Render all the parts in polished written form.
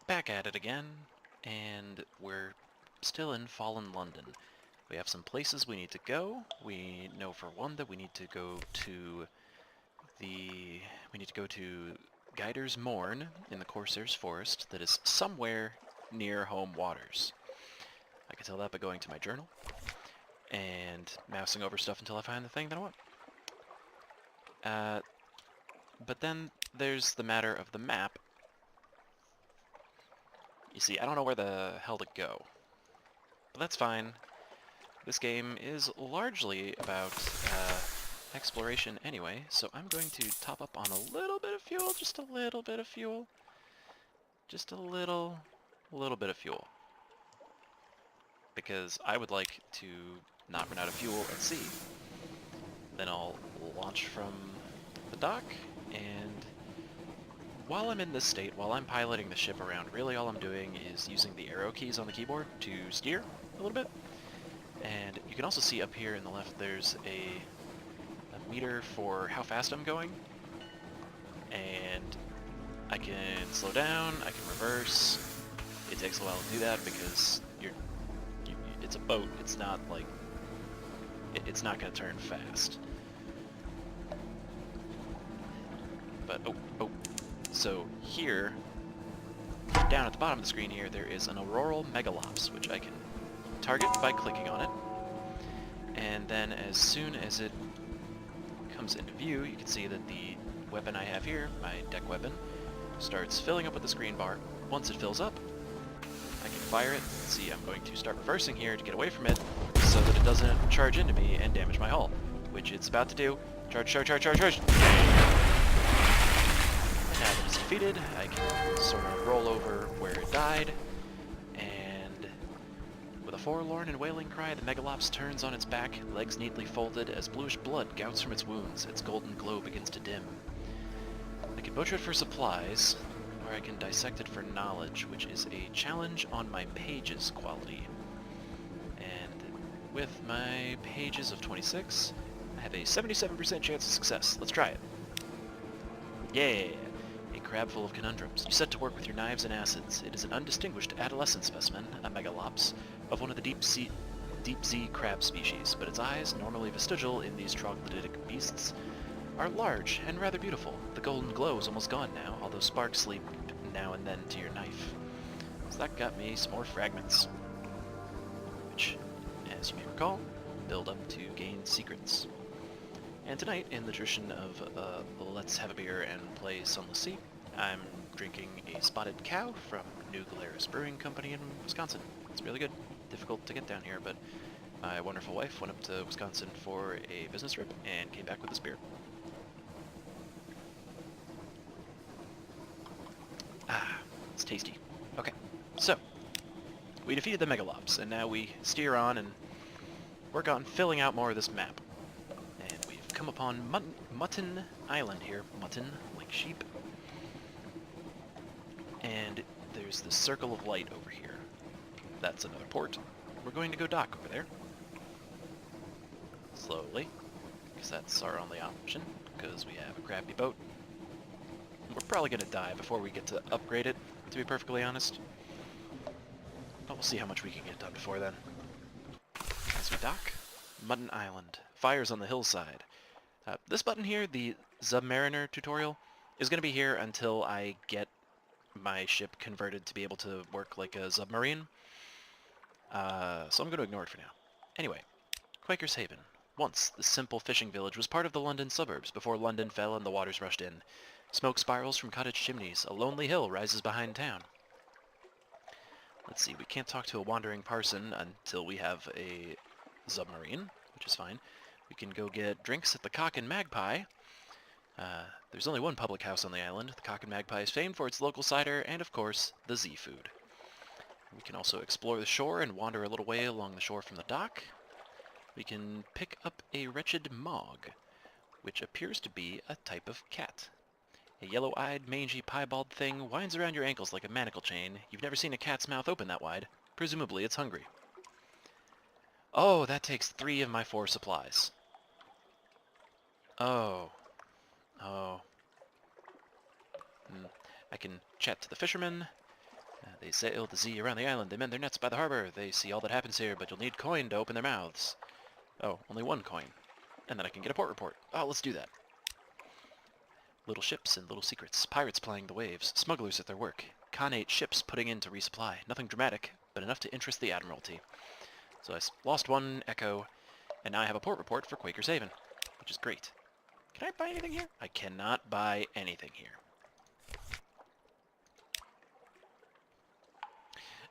back at it again, and we're still in Fallen London. We have some places we need to go. We know for one that we need to go to Guider's Morn in the Corsair's Forest that is somewhere near home waters. I can tell that by going to my journal and mousing over stuff until I find the thing that I want. But then there's the matter of the map. You see, I don't know where the hell to go. But that's fine. This game is largely about exploration anyway, so I'm going to top up on a little bit of fuel, just a little bit of fuel. Just a little bit of fuel. Because I would like to not run out of fuel at sea. Then I'll launch from the dock, and while I'm in this state, while I'm piloting the ship around, really all I'm doing is using the arrow keys on the keyboard to steer a little bit. And you can also see up here in the left there's a meter for how fast I'm going. And I can slow down, I can reverse. It takes a while to do that because it's a boat. It's not like... It's not going to turn fast. But, oh. So here, down at the bottom of the screen here, there is an auroral megalops, which I can target by clicking on it. And then as soon as it comes into view, you can see that the weapon I have here, my deck weapon, starts filling up with the screen bar. Once it fills up, I can fire it. See, I'm going to start reversing here to get away from it so that it doesn't charge into me and damage my hull, which it's about to do. Charge! And now that it's defeated, I can sort of roll over where it died, and with a forlorn and wailing cry, the megalops turns on its back, legs neatly folded, as bluish blood gouts from its wounds. Its golden glow begins to dim. I can butcher it for supplies, or I can dissect it for knowledge, which is a challenge on my pages quality. And with my pages of 26, I have a 77% chance of success. Let's try it. Yeah! A crab full of conundrums. You set to work with your knives and acids. It is an undistinguished adolescent specimen, a megalops, of one of the deep sea crab species, but its eyes, normally vestigial in these troglodytic beasts, are large and rather beautiful. The golden glow is almost gone now, although sparks leap now and then to your knife. So that got me some more fragments, which, as you may recall, build up to gain secrets. And tonight, in the tradition of let's have a beer and play Sunless Sea, I'm drinking a Spotted Cow from New Glarus Brewing Company in Wisconsin. It's really good. Difficult to get down here, but my wonderful wife went up to Wisconsin for a business trip and came back with this beer. Ah, it's tasty. Okay, so we defeated the megalops, and now we steer on and work on filling out more of this map. And we've come upon Mutton Island here. Mutton, like sheep. And there's the circle of light over here. That's another port. We're going to go dock over there. Slowly, because that's our only option, because we have a crappy boat. We're probably going to die before we get to upgrade it, to be perfectly honest. But we'll see how much we can get done before then. As we dock, Mutton Island. Fires on the hillside. This button here, the Submariner tutorial, is going to be here until I get my ship converted to be able to work like a submarine. So I'm going to ignore it for now. Anyway, Quaker's Haven. Once, the simple fishing village was part of the London suburbs before London fell and the waters rushed in. Smoke spirals from cottage chimneys. A lonely hill rises behind town. Let's see, we can't talk to a wandering parson until we have a submarine, which is fine. We can go get drinks at the Cock and Magpie. There's only one public house on the island. The Cock and Magpie is famed for its local cider and, of course, the Z-food. We can also explore the shore and wander a little way along the shore from the dock. We can pick up a wretched mog, which appears to be a type of cat. A yellow-eyed, mangy, piebald thing winds around your ankles like a manacle chain. You've never seen a cat's mouth open that wide. Presumably it's hungry. Oh, that takes 3 of my 4 supplies. Oh. I can chat to the fisherman, They sail the sea around the island. They mend their nets by the harbor. They see all that happens here, but you'll need coin to open their mouths. Oh, only one coin. And then I can get a port report. Oh, let's do that. Little ships and little secrets. Pirates plying the waves. Smugglers at their work. Khanate ships putting in to resupply. Nothing dramatic, but enough to interest the Admiralty. So I lost one echo, and now I have a port report for Quaker's Haven, which is great. Can I buy anything here? I cannot buy anything here.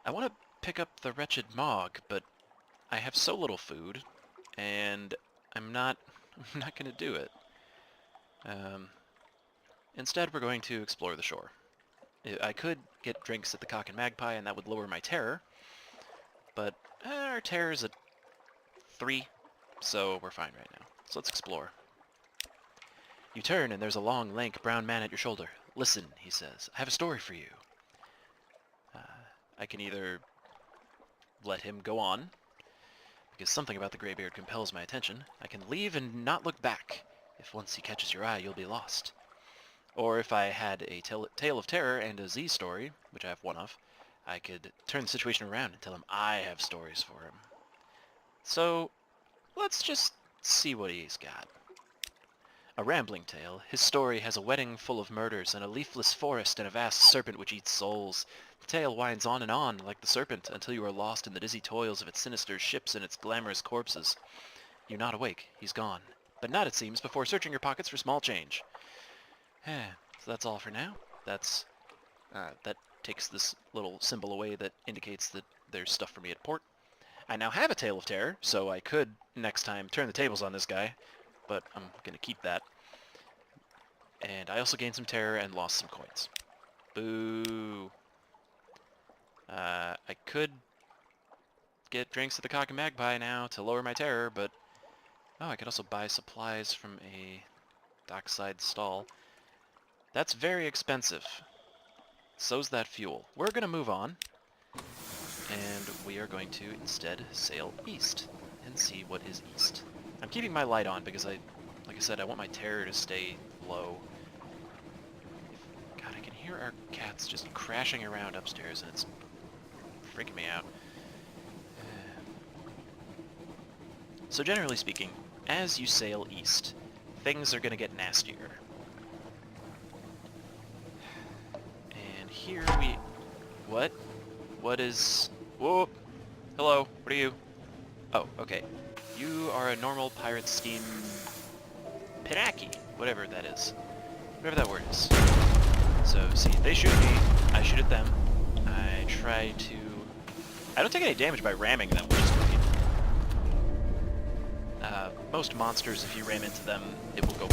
I want to pick up the wretched Mog, but I have so little food, and I'm not going to do it. Instead, we're going to explore the shore. I could get drinks at the Cock and Magpie, and that would lower my terror, but our terror is at 3, so we're fine right now. So let's explore. You turn, and there's a long, lank, brown man at your shoulder. Listen, he says. I have a story for you. I can either let him go on, because something about the Greybeard compels my attention. I can leave and not look back. If once he catches your eye, you'll be lost. Or if I had a tale of terror and a Z story, which I have one of, I could turn the situation around and tell him I have stories for him. So, let's just see what he's got. A rambling tale. His story has a wedding full of murders and a leafless forest and a vast serpent which eats souls. The tale winds on, like the serpent, until you are lost in the dizzy toils of its sinister ships and its glamorous corpses. You're not awake. He's gone. But not, it seems, before searching your pockets for small change. So that's all for now. That takes this little symbol away that indicates that there's stuff for me at port. I now have a tale of terror, so I could, next time, turn the tables on this guy, but I'm going to keep that. And I also gained some terror and lost some coins. Boo. I could get drinks at the Cock and Magpie now to lower my terror, but... Oh, I could also buy supplies from a dockside stall. That's very expensive. So's that fuel. We're going to move on, and we are going to instead sail east and see what is east. I'm keeping my light on because like I said, I want my terror to stay low. God, I can hear our cats just crashing around upstairs, and it's freaking me out. So generally speaking, as you sail east, things are going to get nastier. And here we... What? What is... Whoa! Hello, what are you? Oh, okay. You are a normal pirate steam... Piraki, whatever that is. Whatever that word is. So, see, they shoot me, I shoot at them. I try to... I don't take any damage by ramming them, which is great. Most monsters, if you ram into them, it will go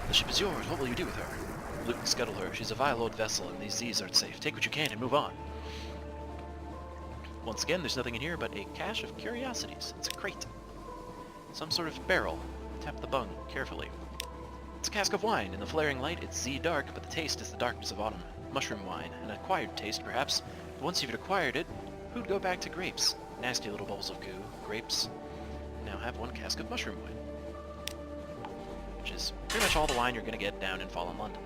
The ship is yours, what will you do with her? Loot and scuttle her, she's a vile old vessel, and these seas aren't safe. Take what you can and move on. Once again, there's nothing in here but a cache of curiosities. It's a crate. Some sort of barrel. Tap the bung carefully. It's a cask of wine. In the flaring light, it's Z-dark, but the taste is the darkness of autumn. Mushroom wine. An acquired taste, perhaps. But once you've acquired it, who'd go back to grapes? Nasty little bubbles of goo. Grapes. Now have one cask of mushroom wine. Which is pretty much all the wine you're going to get down in Fallen London.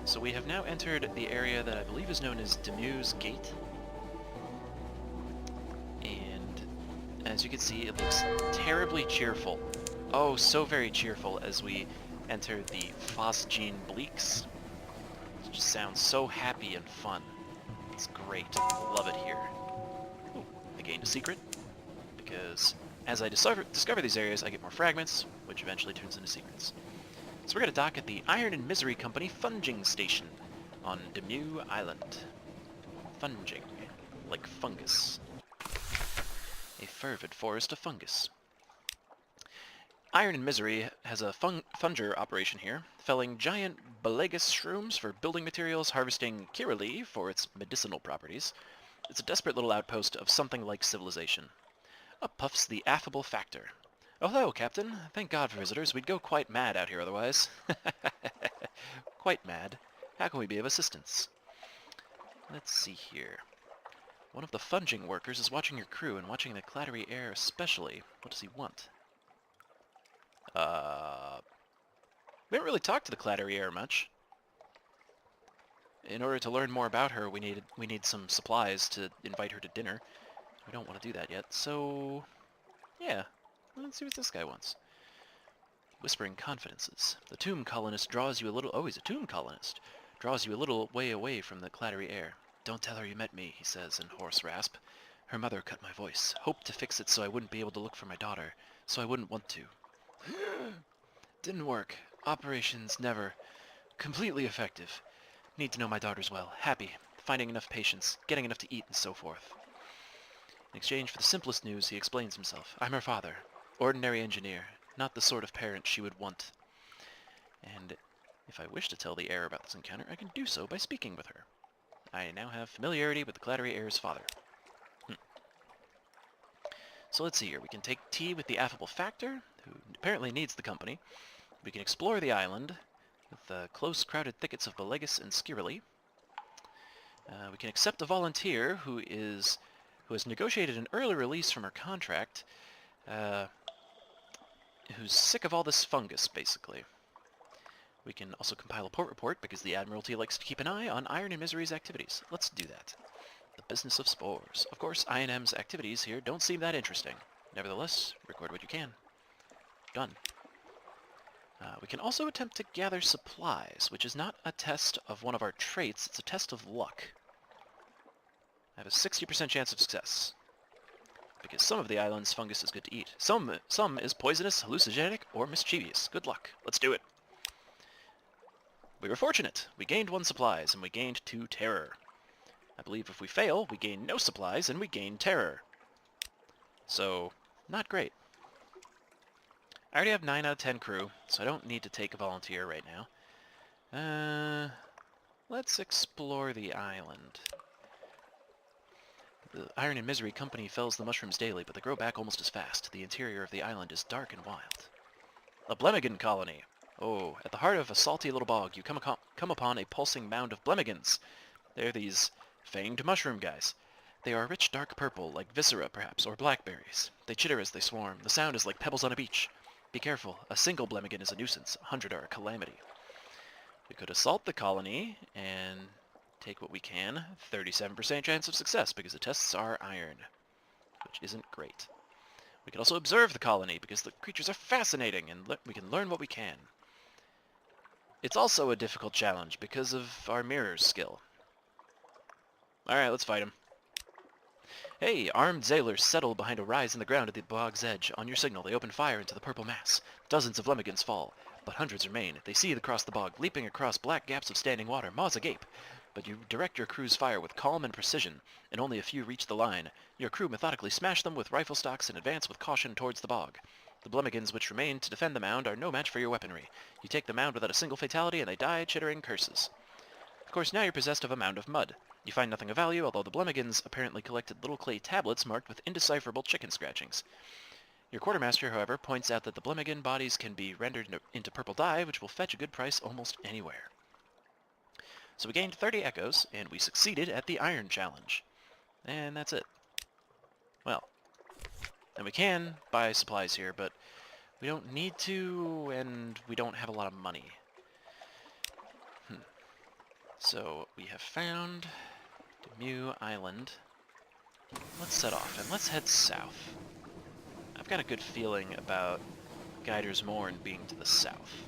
So we have now entered the area that I believe is known as Demue's Gate. And as you can see, it looks terribly cheerful. Oh, so very cheerful as we enter the Phosgene Bleaks. It just sounds so happy and fun. It's great. Love it here. Ooh, I gained a secret, because as I discover these areas, I get more fragments, which eventually turns into secrets. So we're going to dock at the Iron and Misery Company Funging Station on Demue Island. Funging, like fungus. A fervid forest of fungus. Iron and Misery has a funger operation here, felling giant Balagus shrooms for building materials, harvesting Kirali for its medicinal properties. It's a desperate little outpost of something like civilization. Up puffs the affable Factor. Oh, hello, Captain. Thank God for visitors. We'd go quite mad out here otherwise. Quite mad. How can we be of assistance? Let's see here. One of the funging workers is watching your crew and watching the clattery air especially. What does he want? We haven't really talked to the clattery air much. In order to learn more about her, we need some supplies to invite her to dinner. We don't want to do that yet, so yeah. Let's see what this guy wants. Whispering confidences. The tomb colonist draws you a little... Oh, he's a tomb colonist. Draws you a little way away from the clattery air. Don't tell her you met me, he says in hoarse rasp. Her mother cut my voice. Hoped to fix it so I wouldn't be able to look for my daughter. So I wouldn't want to. Didn't work. Operations never. Completely effective. Need to know my daughters well. Happy. Finding enough patience. Getting enough to eat and so forth. In exchange for the simplest news, he explains himself. I'm her father. Ordinary engineer. Not the sort of parent she would want. And if I wish to tell the heir about this encounter, I can do so by speaking with her. I now have familiarity with the clattery heir's father. So let's see here. We can take tea with the affable factor, who apparently needs the company. We can explore the island with the close, crowded thickets of Belegus and Skirili. We can accept a volunteer who has negotiated an early release from her contract, who's sick of all this fungus, basically. We can also compile a port report because the Admiralty likes to keep an eye on Iron and Misery's activities. Let's do that. The business of spores. Of course, I&M's activities here don't seem that interesting. Nevertheless, record what you can. Done. We can also attempt to gather supplies, which is not a test of one of our traits, it's a test of luck. I have a 60% chance of success. Because some of the island's fungus is good to eat. Some is poisonous, hallucinogenic, or mischievous. Good luck. Let's do it. We were fortunate. We gained 1 supplies, and we gained 2 terror. I believe if we fail, we gain no supplies, and we gain terror. So, not great. I already have 9 out of 10 crew, so I don't need to take a volunteer right now. Let's explore the island. The Iron and Misery Company fells the mushrooms daily, but they grow back almost as fast. The interior of the island is dark and wild. A Blemigan colony. Oh, at the heart of a salty little bog, you come upon a pulsing mound of Blemigans. They're these fanged mushroom guys. They are a rich dark purple, like viscera perhaps, or blackberries. They chitter as they swarm. The sound is like pebbles on a beach. Be careful. A single Blemigan is a nuisance. 100 are a calamity. We could assault the colony and take what we can. 37% chance of success because the tests are iron, which isn't great. We can also observe the colony because the creatures are fascinating and we can learn what we can. It's also a difficult challenge because of our mirrors skill. Alright, let's fight him. Hey, armed Zailers settle behind a rise in the ground at the bog's edge. On your signal, they open fire into the purple mass. Dozens of Lemigans fall, but hundreds remain. They see it across the bog, leaping across black gaps of standing water, maws agape. But you direct your crew's fire with calm and precision, and only a few reach the line. Your crew methodically smash them with rifle stocks and advance with caution towards the bog. The Blemigans which remain to defend the mound are no match for your weaponry. You take the mound without a single fatality, and they die chittering curses. Of course, now you're possessed of a mound of mud. You find nothing of value, although the Blemigans apparently collected little clay tablets marked with indecipherable chicken scratchings. Your quartermaster, however, points out that the Blemigan bodies can be rendered into purple dye, which will fetch a good price almost anywhere. So we gained 30 echoes, and we succeeded at the Iron Challenge. And that's it. Well, and we can buy supplies here, but we don't need to, and we don't have a lot of money. So we have found Demu Island. Let's set off, and let's head south. I've got a good feeling about Guider's Morn being to the south.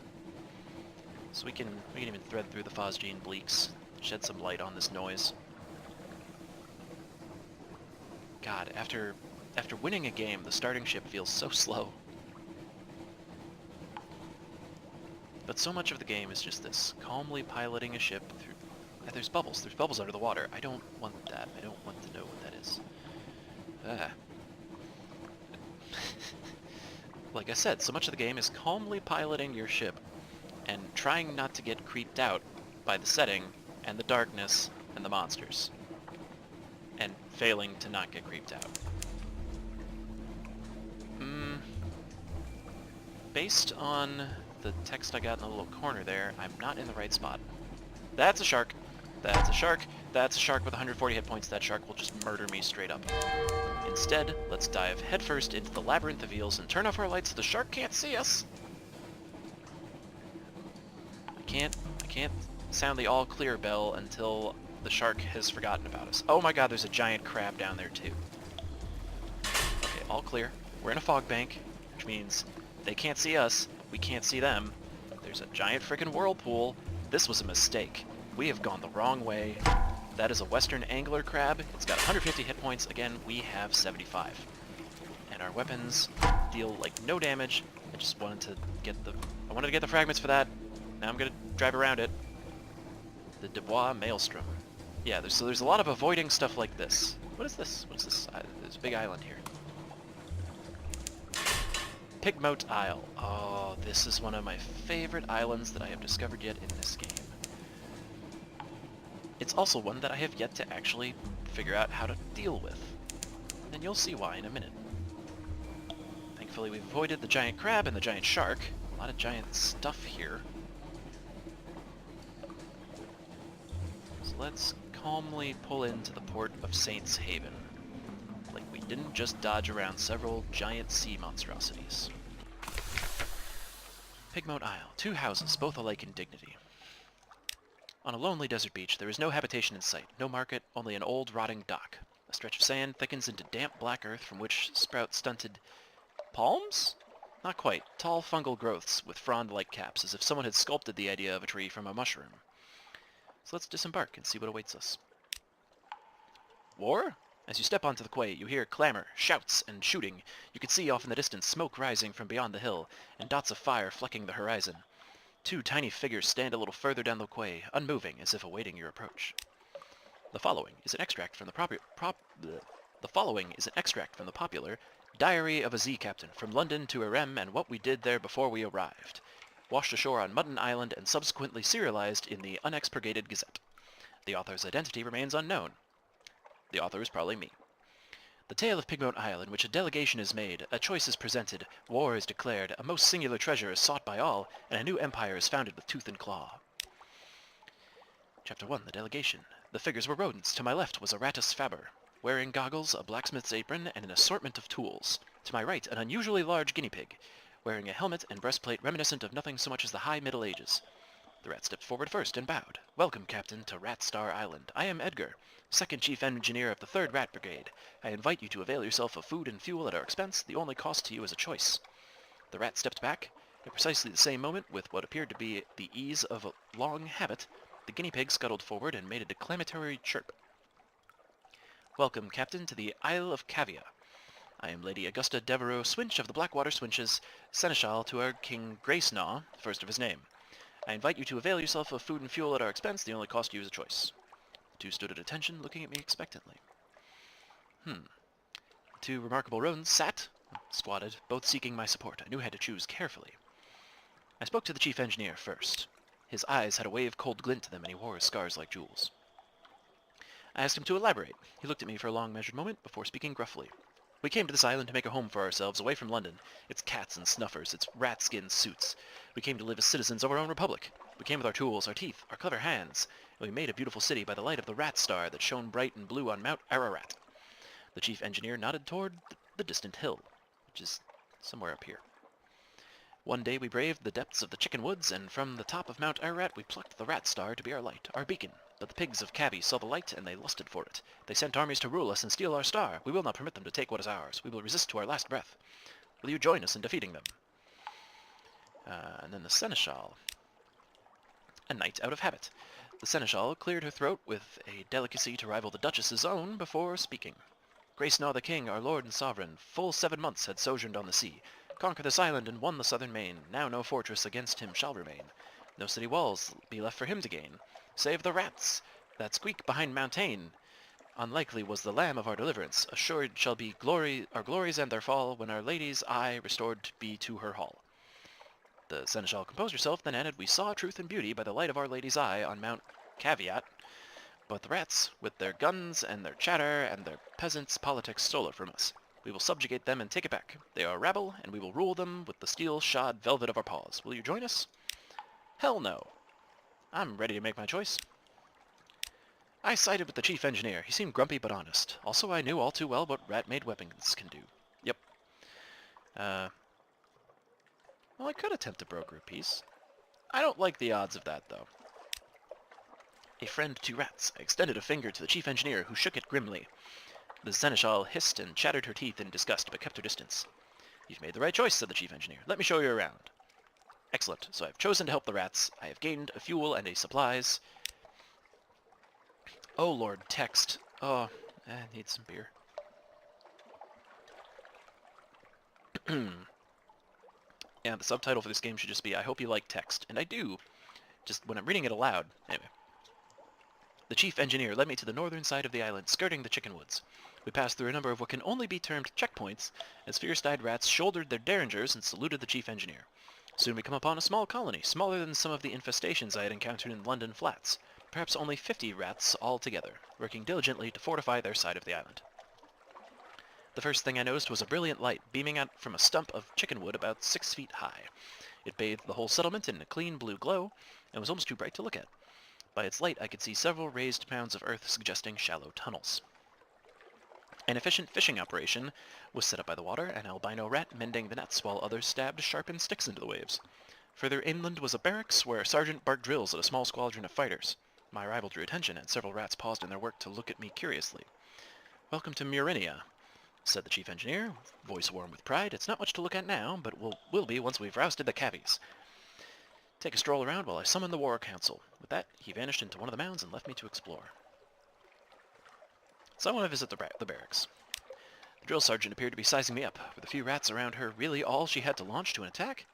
So we can even thread through the Phosgene Bleaks, shed some light on this noise. God, after winning a game, the starting ship feels so slow. But so much of the game is just this, calmly piloting a ship through... There's bubbles under the water. I don't want that. I don't want to know what that is. Like I said, so much of the game is calmly piloting your ship and trying not to get creeped out by the setting and the darkness and the monsters. And failing to not get creeped out. Based on the text I got in the little corner there, I'm not in the right spot. That's a shark. That's a shark. That's a shark with 140 hit points. That shark will just murder me straight up. Instead, let's dive headfirst into the labyrinth of eels and turn off our lights so the shark can't see us. I can't sound the all clear bell until the shark has forgotten about us. Oh my god, there's a giant crab down there too. Okay, all clear. We're in a fog bank, which means they can't see us, we can't see them. There's a giant freaking whirlpool. This was a mistake. We have gone the wrong way. That is a western angler crab. It's got 150 hit points. Again, we have 75. And our weapons deal like no damage. I just wanted to get the fragments for that. Now I'm gonna drive around it. The Dubois Maelstrom. Yeah, there's a lot of avoiding stuff like this. What is this? What is this? There's a big island here. Pigmote Isle. Oh, this is one of my favorite islands that I have discovered yet in this game. It's also one that I have yet to actually figure out how to deal with. And you'll see why in a minute. Thankfully we've avoided the giant crab and the giant shark. A lot of giant stuff here. So let's calmly pull into the port of Saints Haven. Like we didn't just dodge around several giant sea monstrosities. Pigmote Isle. 2 houses, both alike in dignity. On a lonely desert beach, there is no habitation in sight, no market, only an old rotting dock. A stretch of sand thickens into damp black earth from which sprout stunted palms? Not quite. Tall fungal growths with frond-like caps, as if someone had sculpted the idea of a tree from a mushroom. So let's disembark and see what awaits us. War? As you step onto the quay, you hear clamor, shouts, and shooting. You can see off in the distance smoke rising from beyond the hill, and dots of fire flecking the horizon. 2 tiny figures stand a little further down the quay, unmoving, as if awaiting your approach. The following is an extract from the popular Diary of a Z Captain, from London to Irem and what we did there before we arrived. Washed ashore on Mutton Island and subsequently serialized in the Unexpurgated Gazette. The author's identity remains unknown. The author is probably me. The tale of Pigmote Isle, in which a delegation is made, a choice is presented, war is declared, a most singular treasure is sought by all, and a new empire is founded with tooth and claw. Chapter 1, The Delegation. The figures were rodents. To my left was a Rattus Faber, wearing goggles, a blacksmith's apron, and an assortment of tools. To my right, an unusually large guinea pig, wearing a helmet and breastplate reminiscent of nothing so much as the high Middle Ages. The rat stepped forward first and bowed. Welcome, Captain, to Rat Star Island. I am Edgar, Second Chief Engineer of the 3rd Rat Brigade. I invite you to avail yourself of food and fuel at our expense. The only cost to you is a choice. The rat stepped back. At precisely the same moment, with what appeared to be the ease of a long habit, the guinea pig scuttled forward and made a declamatory chirp. Welcome, Captain, to the Isle of Cavia. I am Lady Augusta Devereux Swinch of the Blackwater Swinches, Seneschal to our King Gracenaw, first of his name. I invite you to avail yourself of food and fuel at our expense. The only cost to you is a choice. The 2 stood at attention, looking at me expectantly. The 2 remarkable rodents sat, squatted, both seeking my support. I knew I had to choose carefully. I spoke to the chief engineer first. His eyes had a wave cold glint to them, and he wore his scars like jewels. I asked him to elaborate. He looked at me for a long measured moment before speaking gruffly. We came to this island to make a home for ourselves, away from London. Its cats and snuffers, its rat-skin suits. We came to live as citizens of our own republic. We came with our tools, our teeth, our clever hands, and we made a beautiful city by the light of the rat star that shone bright and blue on Mount Ararat. The chief engineer nodded toward the distant hill, which is somewhere up here. One day we braved the depths of the chicken woods, and from the top of Mount Ararat we plucked the rat star to be our light, our beacon. But the pigs of Cavi saw the light, and they lusted for it. They sent armies to rule us and steal our star. We will not permit them to take what is ours. We will resist to our last breath. Will you join us in defeating them? And then the Seneschal. A knight out of habit. The Seneschal cleared her throat with a delicacy to rival the Duchess's own before speaking. Gracenaw the king, our lord and sovereign, full 7 months had sojourned on the sea. Conquer this island and won the southern main. Now no fortress against him shall remain. No city walls be left for him to gain. Save the rats that squeak behind mountain. Unlikely was the lamb of our deliverance. Assured shall be our glories and their fall, when our lady's eye restored be to her hall. The Seneschal composed herself, then added, We saw truth and beauty by the light of our lady's eye on Mount Caveat, but the rats, with their guns and their chatter and their peasants' politics, stole it from us. We will subjugate them and take it back. They are a rabble, and we will rule them with the steel-shod velvet of our paws. Will you join us? Hell no. I'm ready to make my choice. I sided with the chief engineer. He seemed grumpy but honest. Also, I knew all too well what rat-made weapons can do. Yep. Well, I could attempt to broker a peace. I don't like the odds of that, though. A friend to rats. I extended a finger to the chief engineer, who shook it grimly. The seneschal hissed and chattered her teeth in disgust, but kept her distance. You've made the right choice, said the chief engineer. Let me show you around. Excellent. So I've chosen to help the rats. I have gained a fuel and a supplies. Oh, Lord, text. Oh, I need some beer. Yeah, the subtitle for this game should just be, I hope you like text. And I do. Just when I'm reading it aloud. Anyway. The chief engineer led me to the northern side of the island, skirting the chicken woods. We passed through a number of what can only be termed checkpoints, as fierce-eyed rats shouldered their derringers and saluted the chief engineer. Soon we come upon a small colony, smaller than some of the infestations I had encountered in London flats. Perhaps only 50 rats altogether, working diligently to fortify their side of the island. The first thing I noticed was a brilliant light beaming out from a stump of chicken wood about 6 feet high. It bathed the whole settlement in a clean blue glow, and was almost too bright to look at. By its light I could see several raised mounds of earth suggesting shallow tunnels. An efficient fishing operation was set up by the water, an albino rat mending the nets while others stabbed sharpened sticks into the waves. Further inland was a barracks where a sergeant barked drills at a small squadron of fighters. My arrival drew attention, and several rats paused in their work to look at me curiously. Welcome to Murinia, said the chief engineer, voice warm with pride. It's not much to look at now, but will be once we've rousted the cabbies. Take a stroll around while I summon the war council. With that, he vanished into one of the mounds and left me to explore. So I want to visit the barracks. The drill sergeant appeared to be sizing me up. Were the few rats around her really all she had to launch to an attack?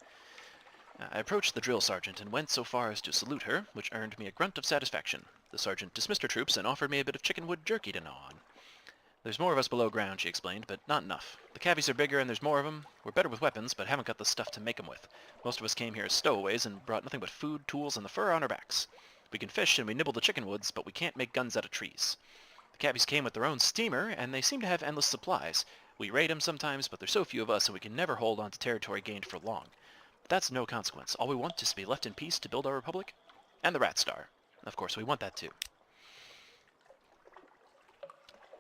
I approached the drill sergeant and went so far as to salute her, which earned me a grunt of satisfaction. The sergeant dismissed her troops and offered me a bit of chickenwood jerky to gnaw on. There's more of us below ground, she explained, but not enough. The cabbies are bigger and there's more of them. We're better with weapons, but haven't got the stuff to make them with. Most of us came here as stowaways and brought nothing but food, tools, and the fur on our backs. We can fish and we nibble the chicken woods, but we can't make guns out of trees. The cabbies came with their own steamer, and they seem to have endless supplies. We raid them sometimes, but there's so few of us and we can never hold on to territory gained for long. But that's no consequence. All we want is to be left in peace to build our republic. And the Rat Star. Of course, we want that too.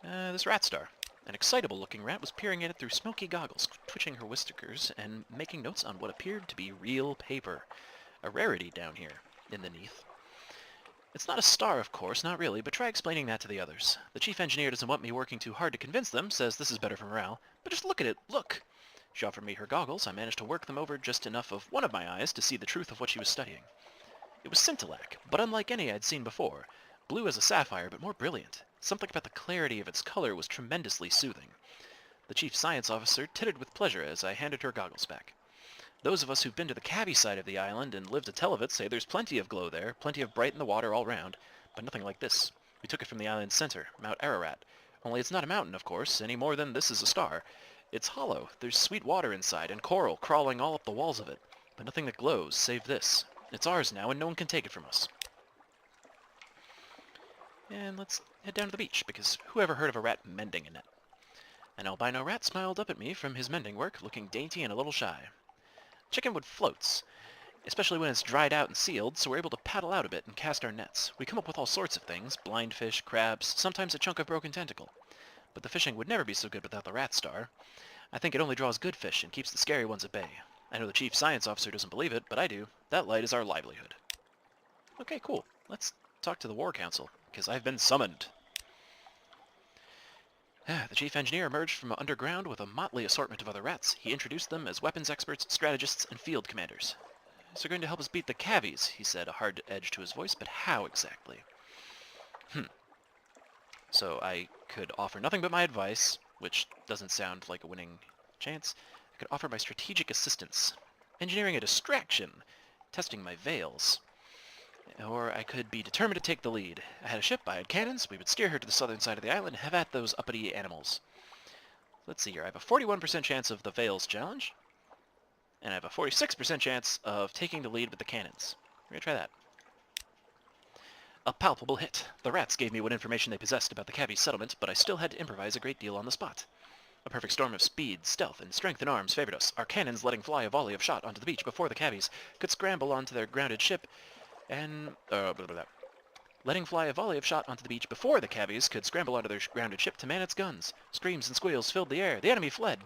This Rat Star. An excitable-looking rat was peering at it through smoky goggles, twitching her whiskers, and making notes on what appeared to be real paper. A rarity down here, in the Neath. It's not a star, of course, not really, but try explaining that to the others. The chief engineer doesn't want me working too hard to convince them, says this is better for morale, but just look at it, look! She offered me her goggles. I managed to work them over just enough of one of my eyes to see the truth of what she was studying. It was scintillac, but unlike any I'd seen before. Blue as a sapphire, but more brilliant. Something about the clarity of its color was tremendously soothing. The chief science officer tittered with pleasure as I handed her goggles back. Those of us who've been to the cabby side of the island and lived to tell of it say there's plenty of glow there, plenty of bright in the water all round, but nothing like this. We took it from the island's center, Mount Ararat. Only it's not a mountain, of course, any more than this is a star. It's hollow. There's sweet water inside, and coral crawling all up the walls of it, but nothing that glows, save this. It's ours now, and no one can take it from us. And let's head down to the beach, because who ever heard of a rat mending a net? An albino rat smiled up at me from his mending work, looking dainty and a little shy. Chickenwood floats, especially when it's dried out and sealed, so we're able to paddle out a bit and cast our nets. We come up with all sorts of things, blind fish, crabs, sometimes a chunk of broken tentacle. But the fishing would never be so good without the Rat Star. I think it only draws good fish and keeps the scary ones at bay. I know the chief science officer doesn't believe it, but I do. That light is our livelihood. Okay, cool. Let's talk to the War Council, because I've been summoned. The chief engineer emerged from underground with a motley assortment of other rats. He introduced them as weapons experts, strategists, and field commanders. So they're going to help us beat the cabbies, he said, a hard edge to his voice, but how exactly? So I could offer nothing but my advice, which doesn't sound like a winning chance. I could offer my strategic assistance, engineering a distraction, testing my veils. Or I could be determined to take the lead. I had a ship, I had cannons, we would steer her to the southern side of the island and have at those uppity animals. Let's see here, I have a 41% chance of the Veils challenge, and I have a 46% chance of taking the lead with the cannons. We're gonna try that. A palpable hit. The rats gave me what information they possessed about the cabby settlement, but I still had to improvise a great deal on the spot. A perfect storm of speed, stealth, and strength in arms favored us, our cannons letting fly a volley of shot onto the beach before the cabbies could scramble onto their grounded ship, and... letting fly a volley of shot onto the beach before the cabbies could scramble onto their grounded ship to man its guns. Screams and squeals filled the air. The enemy fled.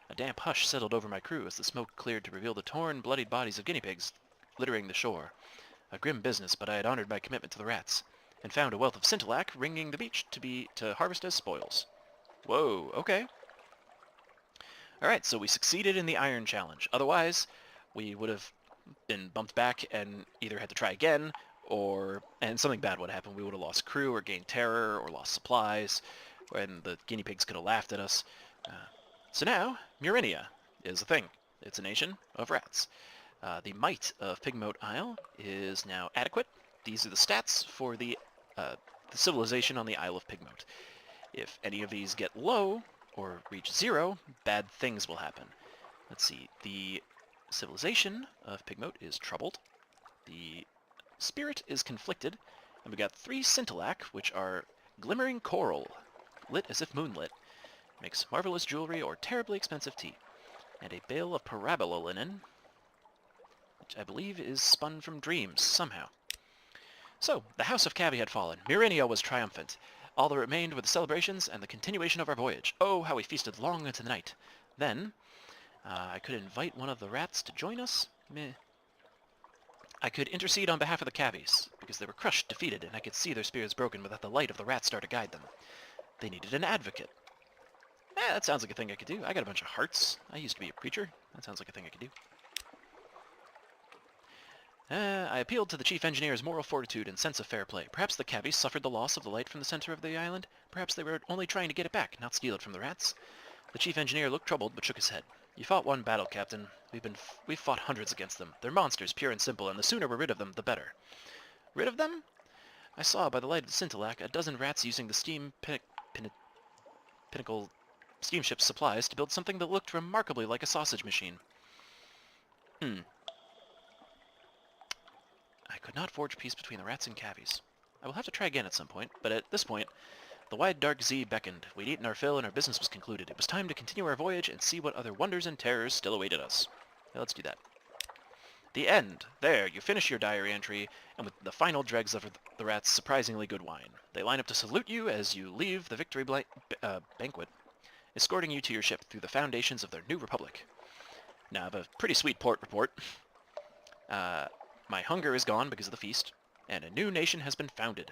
A damp hush settled over my crew as the smoke cleared to reveal the torn, bloodied bodies of guinea pigs littering the shore. A grim business, but I had honored my commitment to the rats. and found a wealth of scintillac ringing the beach to harvest as spoils. Whoa, okay. Alright, so we succeeded in the iron challenge. Otherwise, we would have been bumped back and either had to try again, and something bad would happen. We would have lost crew, or gained terror, or lost supplies, and the guinea pigs could have laughed at us. So now, Murinia is a thing. It's a nation of rats. The might of Pigmote Isle is now adequate. These are the stats for the civilization on the Isle of Pigmote. If any of these get low, or reach 0, bad things will happen. Let's see, the civilization of Pigmote is troubled. The spirit is conflicted, and we got 3 scintillac, which are glimmering coral, lit as if moonlit, makes marvelous jewelry or terribly expensive tea, and a bale of parabola linen, which I believe is spun from dreams, somehow. So, the House of Cavi had fallen. Murinia was triumphant. All that remained were the celebrations and the continuation of our voyage. Oh, how we feasted long into the night. Then, I could invite one of the rats to join us. Meh. I could intercede on behalf of the Cavies, because they were crushed, defeated, and I could see their spirits broken without the light of the rat star to guide them. They needed an advocate. That sounds like a thing I could do. I got a bunch of hearts. I used to be a preacher. That sounds like a thing I could do. I appealed to the chief engineer's moral fortitude and sense of fair play. Perhaps the Cavies suffered the loss of the light from the center of the island. Perhaps they were only trying to get it back, not steal it from the rats. The chief engineer looked troubled, but shook his head. You fought one battle, Captain. We've fought hundreds against them. They're monsters, pure and simple, and the sooner we're rid of them, the better. Rid of them? I saw, by the light of the scintillac, a dozen rats using the steam pinnacle steamship's supplies to build something that looked remarkably like a sausage machine. I could not forge peace between the rats and Cavies. I will have to try again at some point, but at this point, the wide dark sea beckoned. We'd eaten our fill and our business was concluded. It was time to continue our voyage and see what other wonders and terrors still awaited us. Yeah, let's do that. The end. There, you finish your diary entry, and with the final dregs of the rats' surprisingly good wine. They line up to salute you as you leave the victory banquet, escorting you to your ship through the foundations of their new republic. Now, I have a pretty sweet port report. My hunger is gone because of the feast, and a new nation has been founded.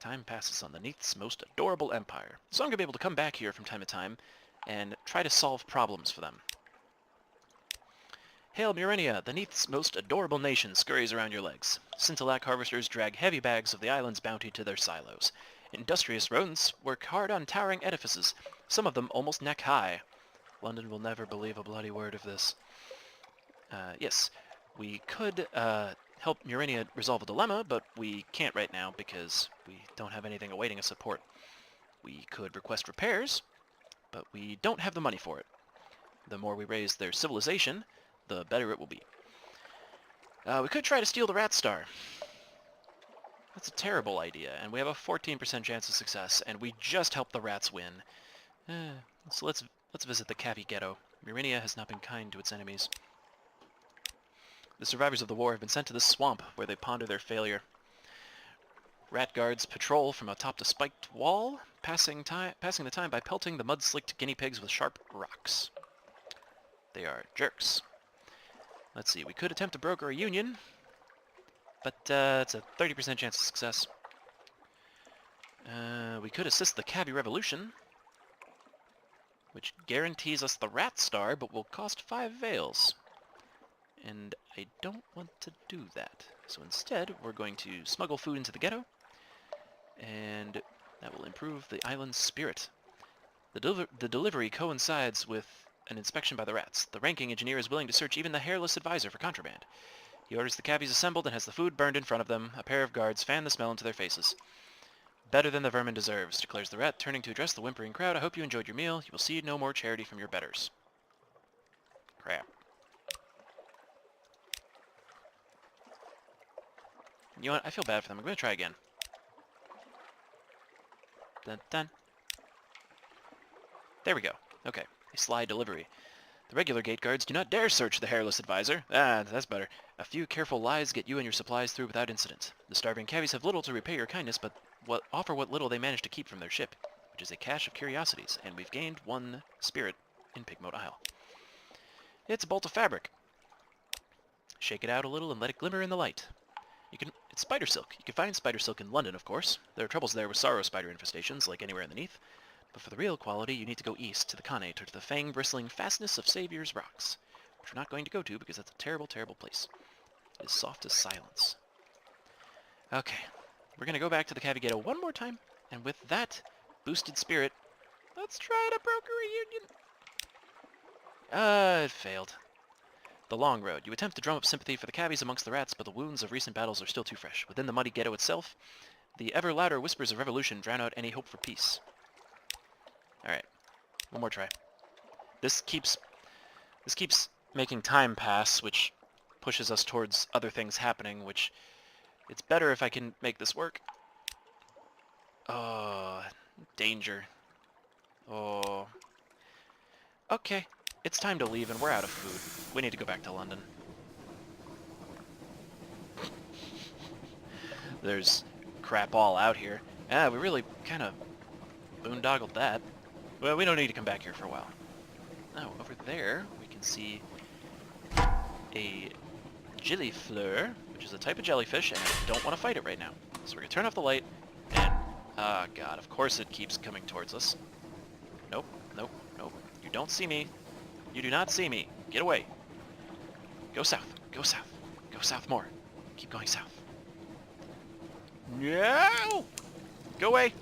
Time passes on the Neath's most adorable empire, so I'm going to be able to come back here from time to time and try to solve problems for them. Hail Murinia, the Neath's most adorable nation scurries around your legs. Scintillac harvesters drag heavy bags of the island's bounty to their silos. Industrious rodents work hard on towering edifices, some of them almost neck-high. London will never believe a bloody word of this. Yes, we could help Murinia resolve a dilemma, but we can't right now because we don't have anything awaiting us at port. We could request repairs, but we don't have the money for it. The more we raise their civilization, the better it will be. We could try to steal the Rat Star. That's a terrible idea, and we have a 14% chance of success, and we just helped the rats win. So let's visit the Cavi Ghetto. Murinia has not been kind to its enemies. The survivors of the war have been sent to this swamp, where they ponder their failure. Rat guards patrol from atop the spiked wall, passing the time by pelting the mud-slicked guinea pigs with sharp rocks. They are jerks. Let's see, we could attempt to broker a union, but it's a 30% chance of success. We could assist the Cavi Revolution, which guarantees us the Rat Star, but will cost 5 veils. And I don't want to do that. So instead, we're going to smuggle food into the ghetto, and that will improve the island's spirit. The delivery coincides with an inspection by the rats. The ranking engineer is willing to search even the hairless advisor for contraband. He orders the Cavies assembled and has the food burned in front of them. A pair of guards fan the smell into their faces. Better than the vermin deserves, declares the rat, turning to address the whimpering crowd. I hope you enjoyed your meal. You will see no more charity from your betters. Crap. You know what? I feel bad for them. I'm going to try again. Dun, dun. There we go. Okay. A sly delivery. The regular gate guards do not dare search the hairless advisor. That's better. A few careful lies get you and your supplies through without incident. The starving Cavies have little to repay your kindness, but offer what little they manage to keep from their ship, which is a cache of curiosities, and we've gained 1 spirit in Pigmote Isle. It's a bolt of fabric. Shake it out a little and let it glimmer in the light. It's spider silk. You can find spider silk in London, of course. There are troubles there with sorrow spider infestations, like anywhere underneath. But for the real quality, you need to go east to the Connate or to the fang-bristling fastness of Saviour's Rocks, which we're not going to go to because that's a terrible, terrible place. It is soft as silence. Okay, we're going to go back to the Cavigato one more time, and with that boosted spirit, let's try to broker a union. It failed. The long road. You attempt to drum up sympathy for the cavies amongst the rats, but the wounds of recent battles are still too fresh. Within the muddy ghetto itself, the ever louder whispers of revolution drown out any hope for peace. Alright, one more try. This keeps making time pass, which pushes us towards other things happening, which it's better if I can make this work. Oh, danger. Oh. Okay, it's time to leave and we're out of food. We need to go back to London. There's crap all out here. Yeah, we really kind of boondoggled that. Well, we don't need to come back here for a while. Oh, over there we can see a gillifleur, which is a type of jellyfish, and I don't want to fight it right now. So we're going to turn off the light, and... ah, God, of course it keeps coming towards us. Nope, nope, nope. You don't see me. You do not see me. Get away. Go south. Go south. Go south more. Keep going south. No! Go away!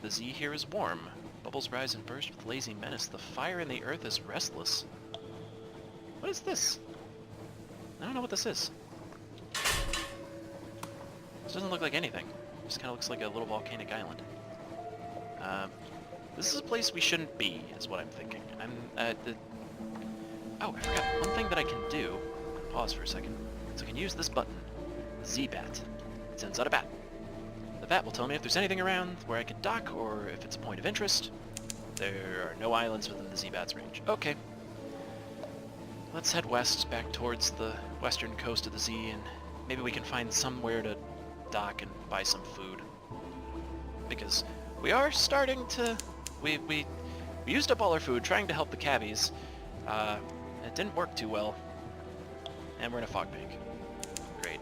The Z here is warm. Bubbles rise and burst with lazy menace. The fire in the earth is restless. What is this? I don't know what this is. This doesn't look like anything. It just kind of looks like a little volcanic island. This is a place we shouldn't be, is what I'm thinking. Oh, I forgot. One thing that I can do... Pause for a second. So I can use this button. Z-Bat. It sends out a bat. The bat will tell me if there's anything around where I can dock, or if it's a point of interest. There are no islands within the Z-Bat's range. Okay. Let's head west, back towards the western coast of the Z, and maybe we can find somewhere to dock and buy some food. Because we are starting to... We used up all our food trying to help the cavies. It didn't work too well. And we're in a fog bank. Great.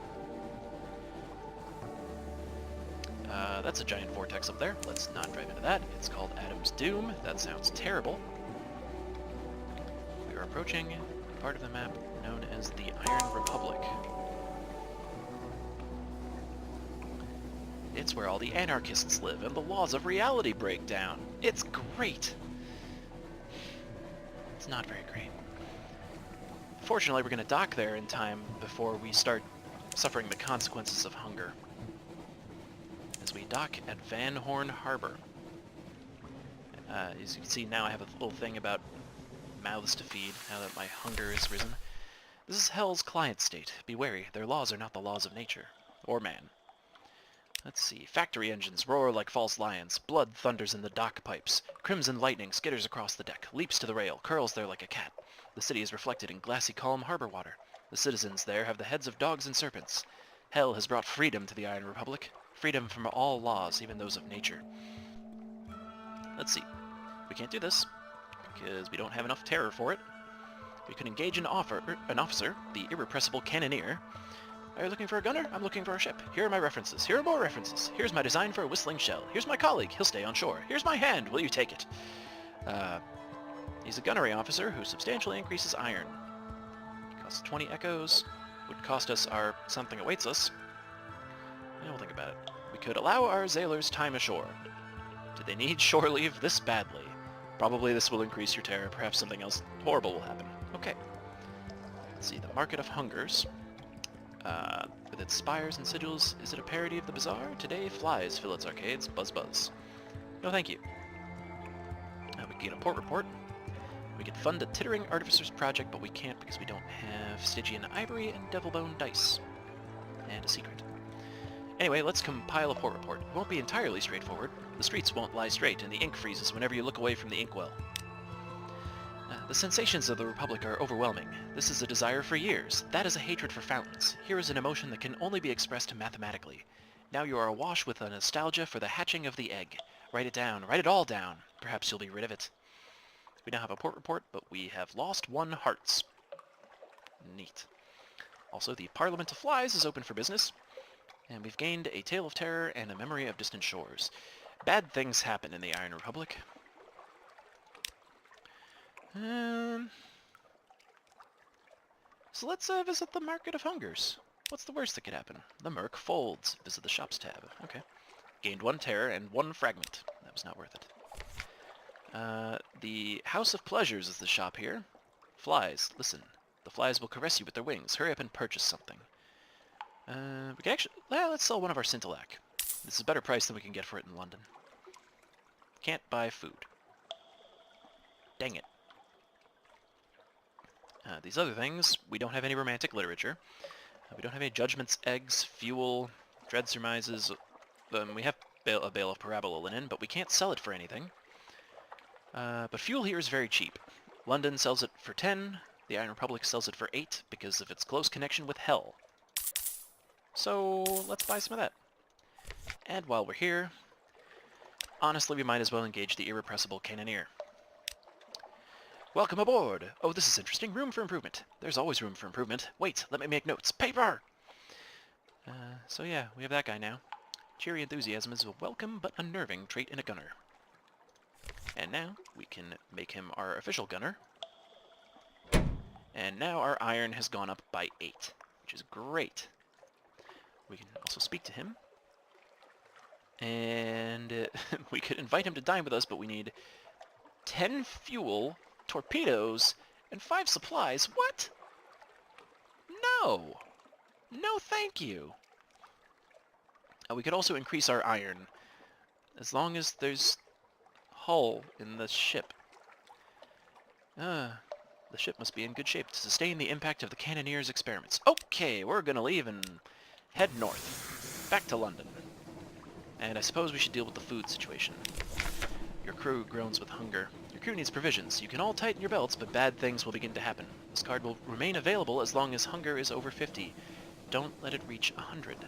That's a giant vortex up there. Let's not drive into that. It's called Adam's Doom. That sounds terrible. We are approaching part of the map known as the Iron Republic. It's where all the anarchists live and the laws of reality break down. It's great! It's not very great. Fortunately, we're going to dock there in time before we start suffering the consequences of hunger. As we dock at Van Horn Harbor. As you can see now, I have a little thing about mouths to feed, now that my hunger has risen. This is Hell's client state. Be wary, their laws are not the laws of nature. Or man. Let's see. Factory engines roar like false lions. Blood thunders in the dock pipes. Crimson lightning skitters across the deck, leaps to the rail, curls there like a cat. The city is reflected in glassy calm harbor water. The citizens there have the heads of dogs and serpents. Hell has brought freedom to the Iron Republic. Freedom from all laws, even those of nature. Let's see. We can't do this, because we don't have enough terror for it. We could engage an officer, the irrepressible cannoneer. Are you looking for a gunner? I'm looking for a ship. Here are my references. Here are more references. Here's my design for a whistling shell. Here's my colleague. He'll stay on shore. Here's my hand. Will you take it? He's a gunnery officer who substantially increases iron. Costs 20 echoes. Would cost us our something awaits us. Yeah, we'll think about it. We could allow our sailors time ashore. Do they need shore leave this badly? Probably this will increase your terror. Perhaps something else horrible will happen. Okay. Let's see. The Market of Hungers. With its spires and sigils, is it a parody of the bazaar? Today flies fill its arcades. Buzz buzz. No thank you. We can get a port report. We could fund a tittering artificer's project, but we can't because we don't have Stygian ivory and devilbone dice. And a secret. Anyway, let's compile a port report. It won't be entirely straightforward. The streets won't lie straight, and the ink freezes whenever you look away from the inkwell. The sensations of the Republic are overwhelming. This is a desire for years. That is a hatred for fountains. Here is an emotion that can only be expressed mathematically. Now you are awash with a nostalgia for the hatching of the egg. Write it down. Write it all down. Perhaps you'll be rid of it. We now have a port report, but we have lost 1 hearts. Neat. Also, the Parliament of Flies is open for business, and we've gained a tale of terror and a memory of distant shores. Bad things happen in the Iron Republic. So let's visit the Market of Hungers. What's the worst that could happen? The Merc folds. Visit the Shops tab. Okay. Gained 1 terror and 1 fragment. That was not worth it. The House of Pleasures is the shop here. Flies, listen. The flies will caress you with their wings. Hurry up and purchase something. We can actually... Well, let's sell one of our Scintillac. This is a better price than we can get for it in London. Can't buy food. Dang it. These other things, we don't have any romantic literature. We don't have any judgments, eggs, fuel, dread surmises. We have a bale of parabola linen, but we can't sell it for anything. But fuel here is very cheap. London sells it for 10, the Iron Republic sells it for 8 because of its close connection with Hell. So let's buy some of that. And while we're here, honestly we might as well engage the irrepressible Cannoneer. Welcome aboard! Oh, this is interesting. Room for improvement. There's always room for improvement. Wait, let me make notes. Paper! So yeah, we have that guy now. Cheery enthusiasm is a welcome but unnerving trait in a gunner. And now we can make him our official gunner. And now our iron has gone up by 8, which is great. We can also speak to him. And we could invite him to dine with us, but we need 10 fuel, torpedoes, and 5 supplies. What? No! No thank you! We could also increase our iron, as long as there's hull in the ship. The ship must be in good shape to sustain the impact of the Cannoneer's experiments. Okay, we're gonna leave and head north. Back to London. And I suppose we should deal with the food situation. Your crew groans with hunger. Your crew needs provisions. You can all tighten your belts, but bad things will begin to happen. This card will remain available as long as hunger is over 50. Don't let it reach 100.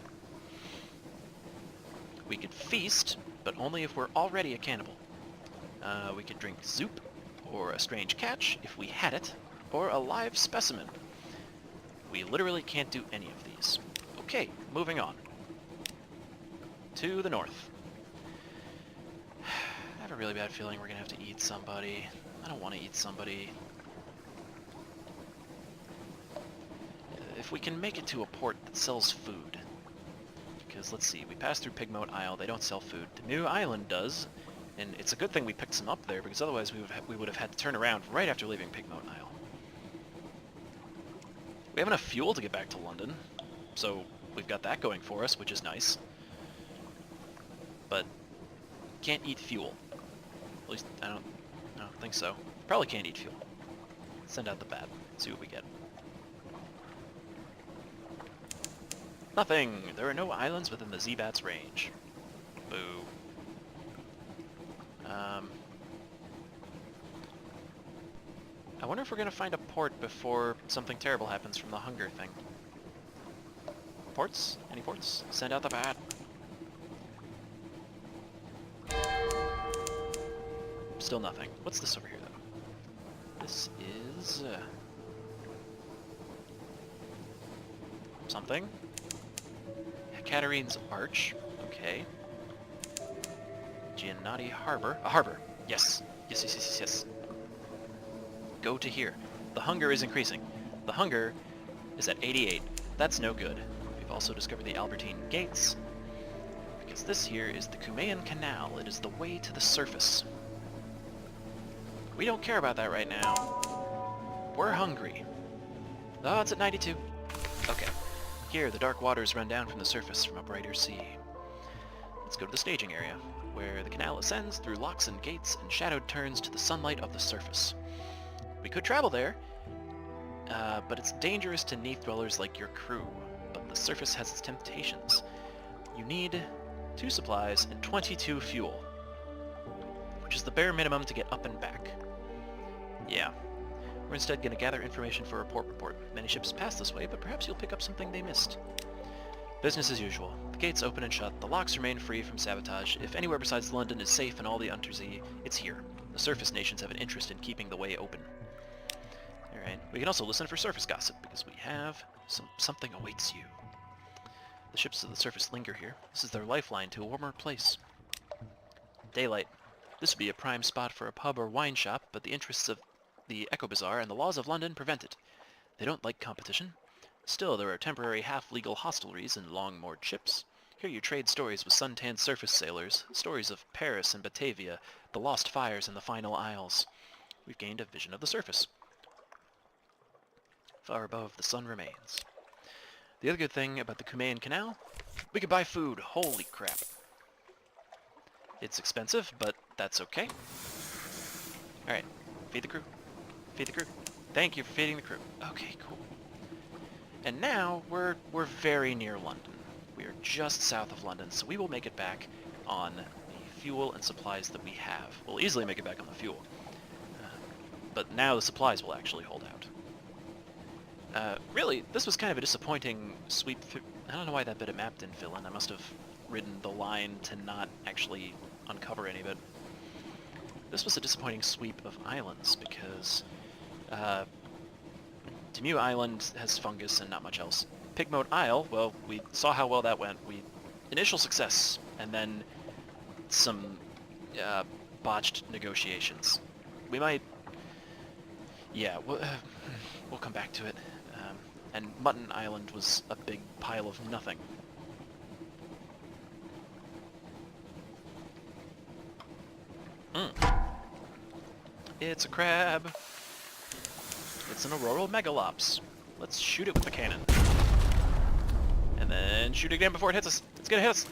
We could feast, but only if we're already a cannibal. We could drink soup, or a strange catch, if we had it, or a live specimen. We literally can't do any of these. Okay, moving on. To the north. I have a really bad feeling we're gonna have to eat somebody. I don't want to eat somebody. If we can make it to a port that sells food. Because, let's see, we passed through Pigmote Isle, they don't sell food. The New Island does, and it's a good thing we picked some up there, because otherwise we would have had to turn around right after leaving Pigmote Isle. We have enough fuel to get back to London, so we've got that going for us, which is nice. But can't eat fuel. At least I don't think so. Probably can't eat fuel. Send out the bat. See what we get. Nothing! There are no islands within the Z-Bat's range. Boo. I wonder if we're gonna find a port before something terrible happens from the hunger thing. Ports? Any ports? Send out the bat. Still nothing. What's this over here, though? This is... something. Catarine's Arch. Okay. Giannati Harbor. A harbor. Yes. Yes. Go to here. The hunger is increasing. The hunger is at 88. That's no good. We've also discovered the Albertine Gates. Because this here is the Cumaean Canal. It is the way to the surface. We don't care about that right now. We're hungry. Oh, it's at 92. Okay. Here, the dark waters run down from the surface from a brighter sea. Let's go to the staging area, where the canal ascends through locks and gates and shadowed turns to the sunlight of the surface. We could travel there, but it's dangerous to Neath dwellers like your crew, but the surface has its temptations. You need 2 supplies and 22 fuel, which is the bare minimum to get up and back. Yeah. We're instead going to gather information for a port report. Many ships pass this way, but perhaps you'll pick up something they missed. Business as usual. The gates open and shut. The locks remain free from sabotage. If anywhere besides London is safe in all the Unterzee, it's here. The surface nations have an interest in keeping the way open. Alright. We can also listen for surface gossip, because we have Something awaits you. The ships of the surface linger here. This is their lifeline to a warmer place. Daylight. This would be a prime spot for a pub or wine shop, but the interests of the Echo Bazaar and the laws of London prevent it. They don't like competition. Still, there are temporary half-legal hostelries and long-moored ships. Here you trade stories with suntanned surface sailors, stories of Paris and Batavia, the lost fires in the final isles. We've gained a vision of the surface. Far above, the sun remains. The other good thing about the Cumaean Canal, we can buy food. Holy crap. It's expensive, but that's okay. Alright, feed the crew. Feed the crew. Thank you for feeding the crew. Okay, cool. And now, we're very near London. We are just south of London, so we will make it back on the fuel and supplies that we have. We'll easily make it back on the fuel. But now the supplies will actually hold out. Really, this was kind of a disappointing sweep through... I don't know why that bit of map didn't fill in. I must have ridden the line to not actually uncover any of it. This was a disappointing sweep of islands, because... Demuth Island has fungus and not much else. Pigmote Isle, well, we saw how well that went. Initial success, and then some botched negotiations. We might... Yeah, we'll come back to it. And Mutton Island was a big pile of nothing. It's a crab. It's an auroral megalops. Let's shoot it with the cannon. And then shoot it again before it hits us. It's gonna hit us.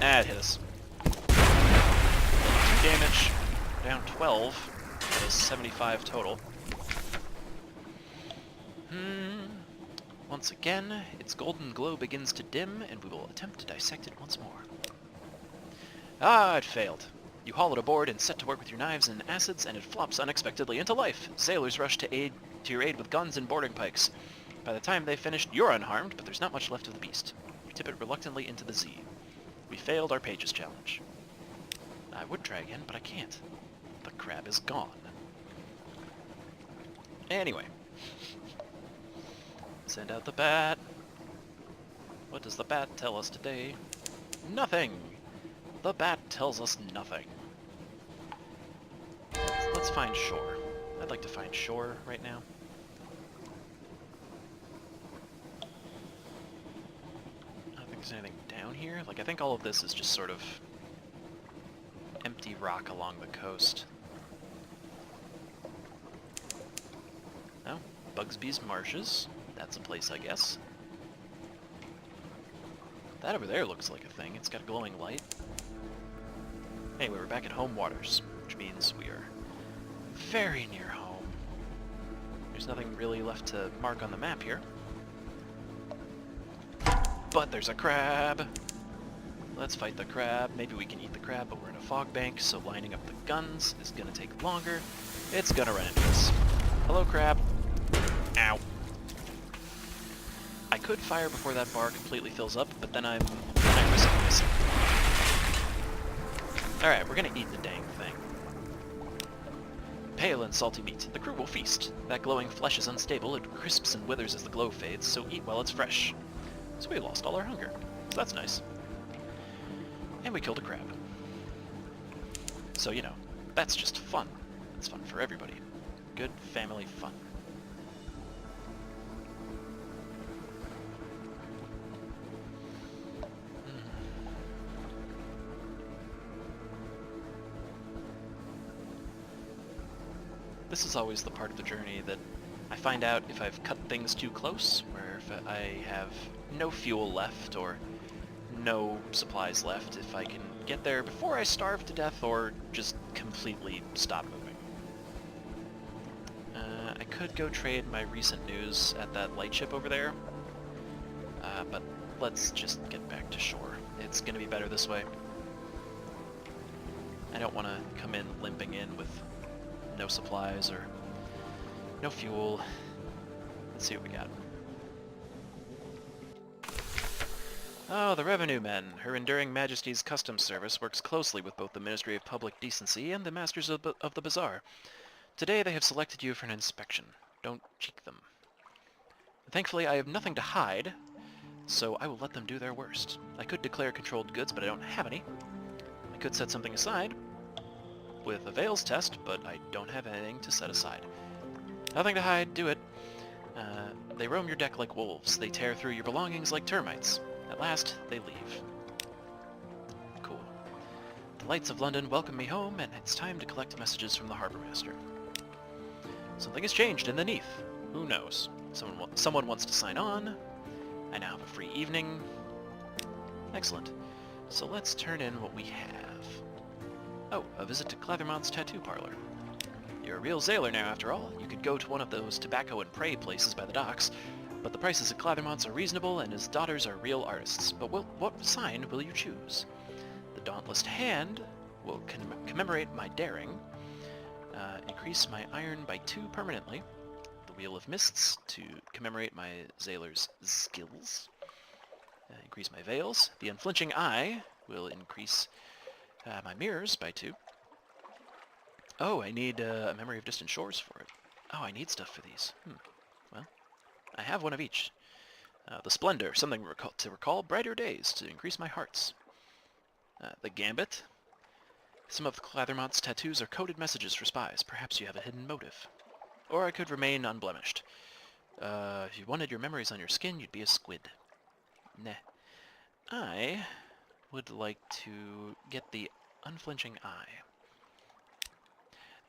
Ah, it hit us. 2 damage. We're down 12. That is 75 total. Once again, its golden glow begins to dim, and we will attempt to dissect it once more. Ah, it failed. You haul it aboard and set to work with your knives and acids, and it flops unexpectedly into life. Sailors rush to your aid with guns and boarding pikes. By the time they've finished, you're unharmed, but there's not much left of the beast. You tip it reluctantly into the Z. We failed our pages challenge. I would try again, but I can't. The crab is gone. Anyway. Send out the bat. What does the bat tell us today? Nothing! The bat tells us nothing. Let's find shore. I'd like to find shore right now. I don't think there's anything down here. Like, I think all of this is just sort of empty rock along the coast. Oh, Bugsby's Marshes. That's a place, I guess. That over there looks like a thing. It's got a glowing light. Anyway, we're back at home waters, which means we are very near home. There's nothing really left to mark on the map here. But there's a crab! Let's fight the crab. Maybe we can eat the crab, but we're in a fog bank, so lining up the guns is gonna take longer. It's gonna run into us. Hello, crab. Ow. I could fire before that bar completely fills up, but then I'm risking missing. Alright, we're gonna eat the dang thing. Pale and salty meat. The crew will feast. That glowing flesh is unstable. It crisps and withers as the glow fades, so eat while it's fresh. So we lost all our hunger. So that's nice. And we killed a crab. So, you know, that's just fun. It's fun for everybody. Good family fun. This is always the part of the journey that I find out if I've cut things too close, where if I have no fuel left or no supplies left, if I can get there before I starve to death or just completely stop moving. I could go trade my recent news at that lightship over there, but let's just get back to shore. It's going to be better this way. I don't want to come in limping in with no supplies or no fuel. Let's see what we got. Oh, the Revenue Men. Her Enduring Majesty's Customs Service works closely with both the Ministry of Public Decency and the Masters of the Bazaar. Today they have selected you for an inspection. Don't cheek them. Thankfully, I have nothing to hide, so I will let them do their worst. I could declare controlled goods, but I don't have any. I could set something aside with a Veils test, but I don't have anything to set aside. Nothing to hide, do it. They roam your deck like wolves. They tear through your belongings like termites. At last, they leave. Cool. The lights of London welcome me home, and it's time to collect messages from the Harbour Master. Something has changed in the Neath. Who knows? Someone wants to sign on. I now have a free evening. Excellent. So let's turn in what we have. Oh, a visit to Clathermont's tattoo parlor. You're a real sailor now, after all. You could go to one of those tobacco and prey places by the docks, but the prices at Clathermont's are reasonable, and his daughters are real artists. But what sign will you choose? The Dauntless Hand will commemorate my daring, increase my iron by 2 permanently, the Wheel of Mists to commemorate my sailor's skills, increase my veils, the Unflinching Eye will increase my mirrors by 2. Oh, I need a Memory of Distant Shores for it. Oh, I need stuff for these. Well, I have one of each. The Splendor, something to recall brighter days to increase my hearts. The Gambit. Some of Clathermont's tattoos are coded messages for spies. Perhaps you have a hidden motive. Or I could remain unblemished. If you wanted your memories on your skin, you'd be a squid. Nah. I would like to get the Unflinching Eye.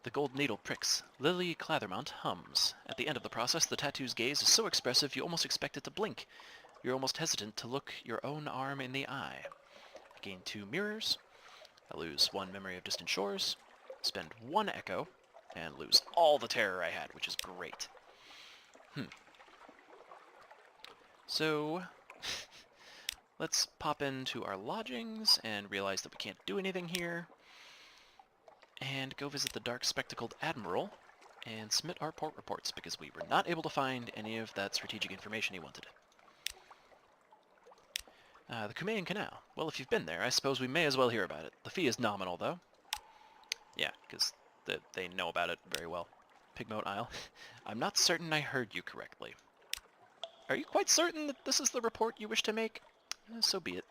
The gold needle pricks. Lily Clathermont hums. At the end of the process, the tattoo's gaze is so expressive you almost expect it to blink. You're almost hesitant to look your own arm in the eye. I gain 2 mirrors. I lose 1 Memory of Distant Shores, spend 1 Echo, and lose all the terror I had, which is great. So, let's pop into our lodgings and realize that we can't do anything here. And go visit the dark spectacled Admiral and submit our port reports, because we were not able to find any of that strategic information he wanted. The Cumaean Canal. Well, if you've been there, I suppose we may as well hear about it. The fee is nominal, though. Yeah, because they know about it very well. Pigmote Isle. I'm not certain I heard you correctly. Are you quite certain that this is the report you wish to make? So be it.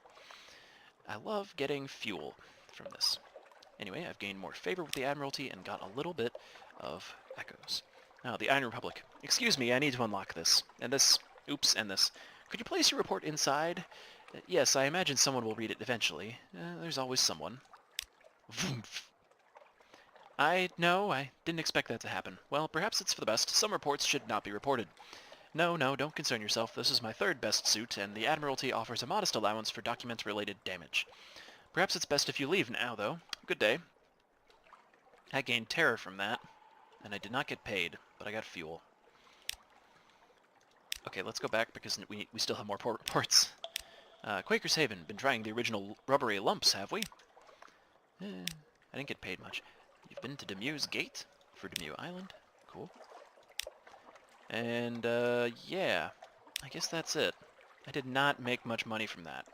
I love getting fuel from this. Anyway, I've gained more favor with the Admiralty and got a little bit of echoes. Now, the Iron Republic. Excuse me, I need to unlock this. And this. Oops, and this. Could you place your report inside? Yes, I imagine someone will read it eventually. There's always someone. I didn't expect that to happen. Well, perhaps it's for the best. Some reports should not be reported. No, don't concern yourself. This is my 3rd best suit, and the Admiralty offers a modest allowance for document-related damage. Perhaps it's best if you leave now, though. Good day. I gained terror from that, and I did not get paid, but I got fuel. Okay, let's go back because we still have more port reports. Quaker's Haven. Been trying the original rubbery lumps, have we? I didn't get paid much. You've been to Demue's Gate for Demue Island. Cool. And, yeah. I guess that's it. I did not make much money from that.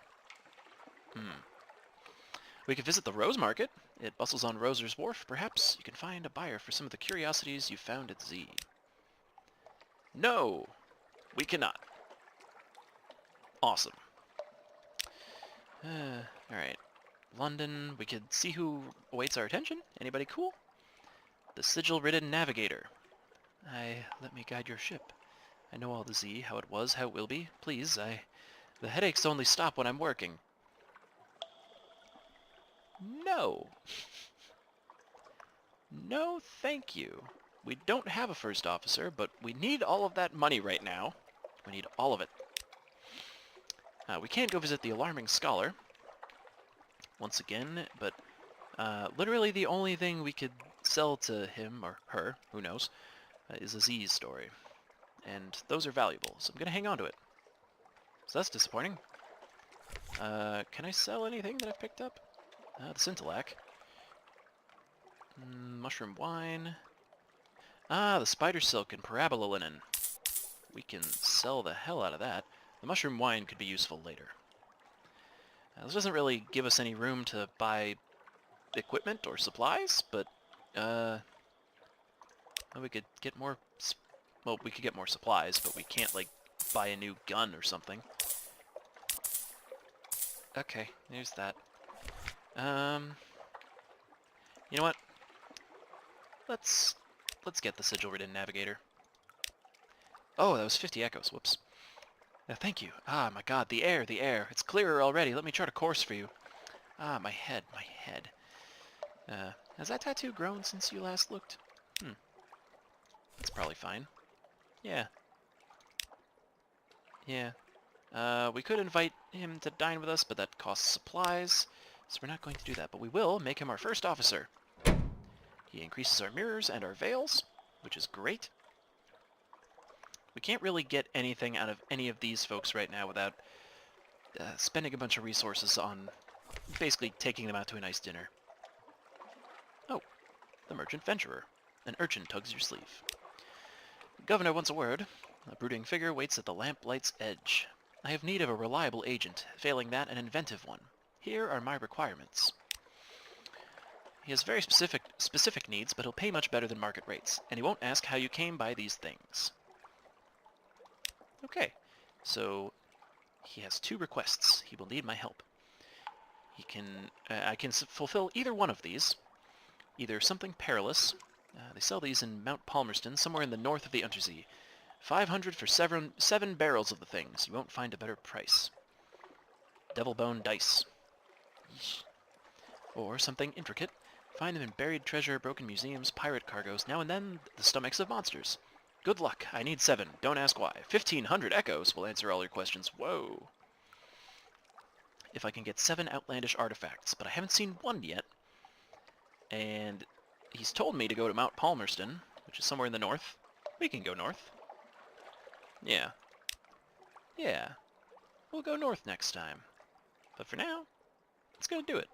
We could visit the Rose Market. It bustles on Roser's Wharf. Perhaps you can find a buyer for some of the curiosities you found at Z. No! We cannot. Awesome. Alright. London, we could see who awaits our attention. Anybody cool? The Sigil-ridden Navigator. Let me guide your ship. I know all the Z, how it was, how it will be. Please, the headaches only stop when I'm working. No. No, thank you. We don't have a first officer, but we need all of that money right now. We need all of it. We can't go visit the Alarming Scholar once again, but literally the only thing we could sell to him, or her, who knows, is a Z story. And those are valuable, so I'm going to hang on to it. So that's disappointing. Can I sell anything that I've picked up? The Scintillac. Mushroom wine. The spider silk and parabola linen. We can sell the hell out of that. The mushroom wine could be useful later. This doesn't really give us any room to buy equipment or supplies, but we could get more. Well, we could get more supplies, but we can't like buy a new gun or something. Okay, there's that. You know what? Let's get the sigil-ridden navigator. Oh, that was 50 echoes. Whoops. Thank you. Ah, my god, the air, the air. It's clearer already. Let me chart a course for you. Ah, my head, my head. Has that tattoo grown since you last looked? That's probably fine. Yeah. Yeah. We could invite him to dine with us, but that costs supplies, so we're not going to do that. But we will make him our first officer. He increases our mirrors and our veils, which is great. We can't really get anything out of any of these folks right now without spending a bunch of resources on basically taking them out to a nice dinner. Oh, the merchant venturer. An urchin tugs your sleeve. Governor wants a word. A brooding figure waits at the lamplight's edge. I have need of a reliable agent. Failing that, an inventive one. Here are my requirements. He has very specific needs, but he'll pay much better than market rates, and he won't ask how you came by these things. Okay, so he has 2 requests. He will need my help. I can fulfill either one of these. Either something perilous. They sell these in Mount Palmerston, somewhere in the north of the Unterzee. 500 for 7 barrels of the things. You won't find a better price. Devil bone dice. Yeesh. Or something intricate. Find them in buried treasure, broken museums, pirate cargoes, now and then the stomachs of monsters. Good luck. I need 7. Don't ask why. 1,500 echoes will answer all your questions. Whoa. If I can get 7 outlandish artifacts, but I haven't seen one yet. And he's told me to go to Mount Palmerston, which is somewhere in the north. We can go north. Yeah. Yeah. We'll go north next time. But for now, let's go do it.